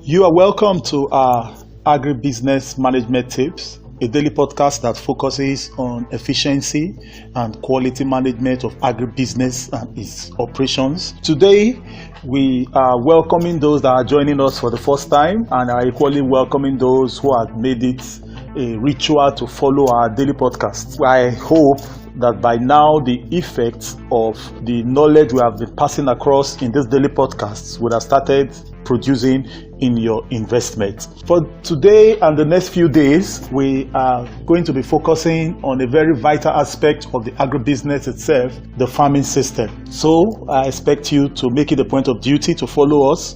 You are welcome to our agribusiness management tips, a daily podcast that focuses on efficiency and quality management of agribusiness and its operations. Today, we are welcoming those that are joining us for the first time and are equally welcoming those who have made it a ritual to follow our daily podcast. I hope that by now the effects of the knowledge we have been passing across in this daily podcast would have started producing in your investment. For today and the next few days, we are going to be focusing on a very vital aspect of the agribusiness itself, the farming system. So I expect you to make it a point of duty to follow us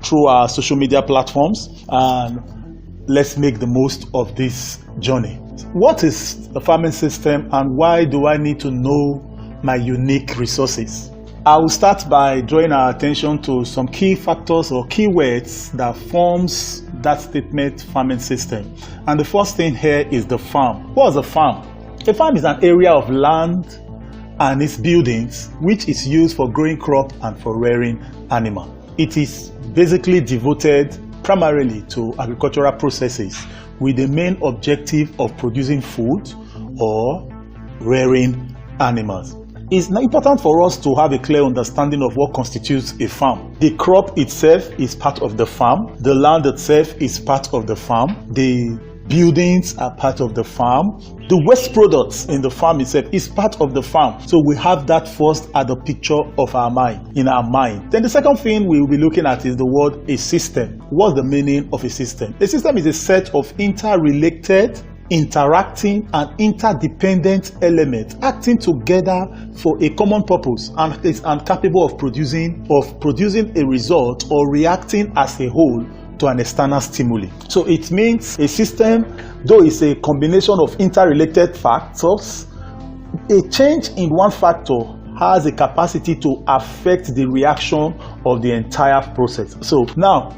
through our social media platforms, and let's make the most of this journey. What is the farming system and why do I need to know my unique resources? I will start by drawing our attention to some key factors or keywords that forms that statement farming system. And the first thing here is the farm. What is a farm? A farm is an area of land and its buildings which is used for growing crop and for rearing animal. It is basically devoted primarily to agricultural processes with the main objective of producing food or rearing animals. It's important for us to have a clear understanding of what constitutes a farm. The crop itself is part of the farm. The land itself is part of the farm. The buildings are part of the farm. The waste products in the farm itself is part of the farm. So we have that first at the picture of our mind, in our mind. Then the second thing we will be looking at is the word a system. What's the meaning of a system? A system is a set of interrelated, interacting and interdependent elements acting together for a common purpose and is capable of producing a result or reacting as a whole to an external stimuli. So it means a system, though it's a combination of interrelated factors, a change in one factor has a capacity to affect the reaction of the entire process. So now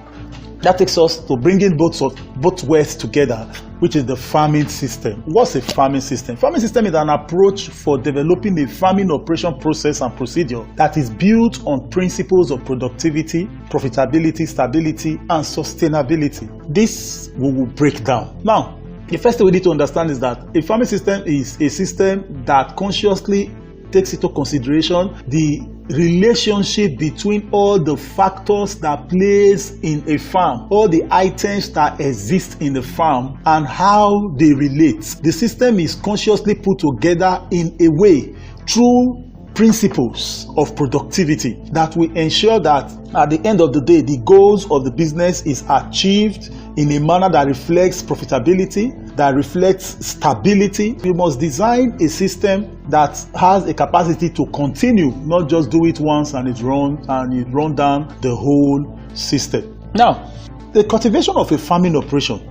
that takes us to bringing both words together, which is the farming system. What's a farming system? Farming system is an approach for developing a farming operation process and procedure that is built on principles of productivity, profitability, stability, and sustainability. This we will break down. Now, the first thing we need to understand is that a farming system is a system that consciously takes into consideration the relationship between all the factors that plays in a farm, all the items that exist in the farm and how they relate. The system is consciously put together in a way through principles of productivity that will ensure that at the end of the day, the goals of the business is achieved in a manner that reflects profitability, that reflects stability. You must design a system that has a capacity to continue, not just do it once and it run down the whole system. Now, the cultivation of a farming operation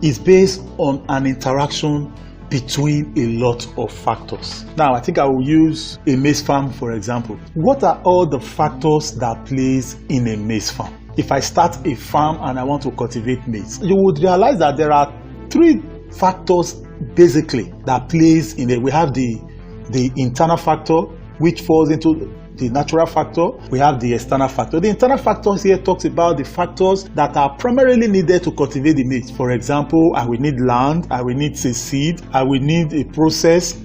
is based on an interaction between a lot of factors. Now, I think I will use a maize farm for example. What are all the factors that plays in a maize farm? If I start a farm and I want to cultivate maize, you would realize that there are three factors basically that plays in it. We have the internal factor, which falls into the natural factor. We have the external factor. The internal factors here talks about the factors that are primarily needed to cultivate the maize. For example, I will need land, I will need seed, I will need a process,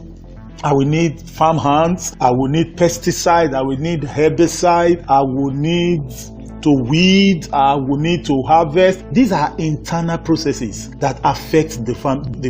I will need farm hands, I will need pesticide, I will need herbicide, I will need to weed, we need to harvest. These are internal processes that affect the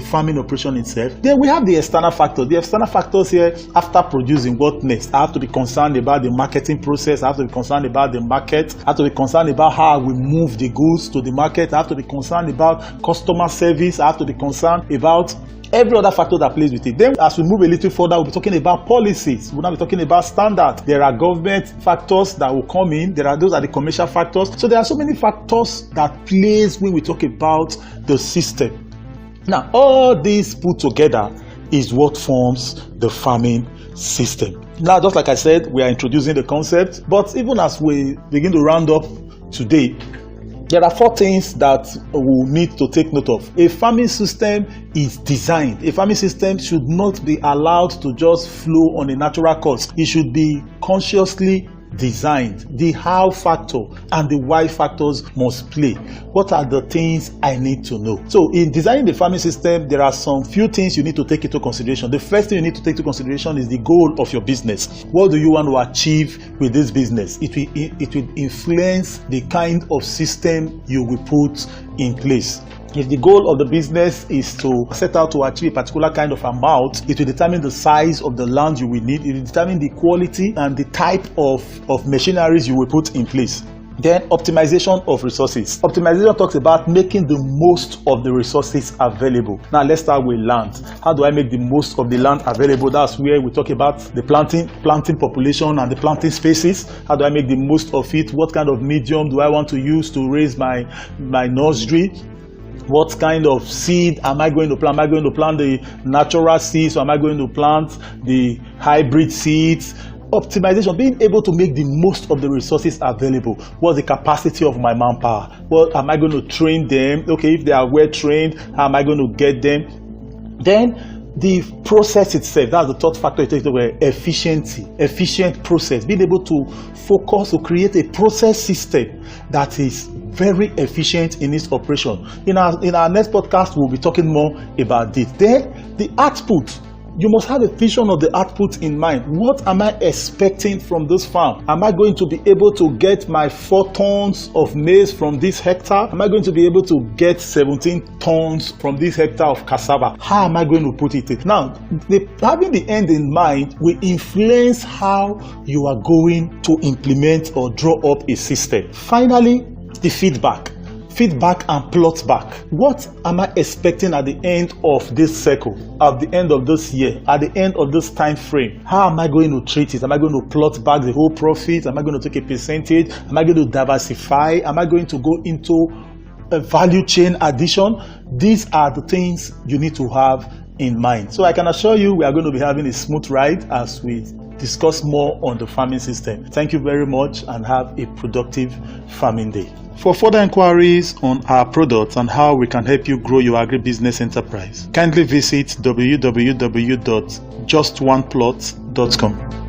farming operation itself. Then we have the external factors. The external factors here, after producing, what next? I have to be concerned about the marketing process. I have to be concerned about the market. I have to be concerned about how we move the goods to the market. I have to be concerned about customer service. I have to be concerned about every other factor that plays with it. Then as we move a little further, we'll be talking about policies. We'll now be talking about standards. There are government factors that will come in. Those are the commercial factors. So there are so many factors that plays when we talk about the system. Now, all these put together is what forms the farming system. Now, just like I said, we are introducing the concept, but even as we begin to round up today, there are four things that we need to take note of. A farming system is designed. A farming system should not be allowed to just flow on a natural course. It should be consciously designed. The how factor and the why factors must play. What are the things I need to know? So in designing the farming system, there are some few things you need to take into consideration. The first thing you need to take into consideration is the goal of your business. What do you want to achieve with this business? It will influence the kind of system you will put in place. If the goal of the business is to set out to achieve a particular kind of amount, it will determine the size of the land you will need. It will determine the quality and the type of machineries you will put in place. Then optimization of resources. Optimization talks about making the most of the resources available. Now let's start with land. How do I make the most of the land available? That's where we talk about the planting population and the planting spaces. How do I make the most of it? What kind of medium do I want to use to raise my nursery? What kind of seed am I going to plant? Am I going to plant the natural seeds, or am I going to plant the hybrid seeds? Optimization, being able to make the most of the resources available. What's the capacity of my manpower? What am I going to train them? Okay, if they are well trained, how am I going to get them? Then the process itself, that's the third factor you take away. Efficiency, efficient process, being able to focus to create a process system that is very efficient in its operation. In our next podcast, we'll be talking more about this. Then the output. You must have a vision of the output in mind. What am I expecting from this farm? Am I going to be able to get my 4 tons of maize from this hectare? Am I going to be able to get 17 tons from this hectare of cassava? How am I going to put it in? Now, having the end in mind will influence how you are going to implement or draw up a system. Finally, the feedback and plot back. What am I expecting at the end of this cycle, at the end of this year, at the end of this time frame? How am I going to treat it? Am I going to plot back the whole profit? Am I going to take a percentage? Am I going to diversify? Am I going to go into a value chain addition? These are the things you need to have in mind. So I can assure you we are going to be having a smooth ride as we discuss more on the farming system. Thank you very much and have a productive farming day. For further inquiries on our products and how we can help you grow your agribusiness enterprise, kindly visit www.justoneplot.com.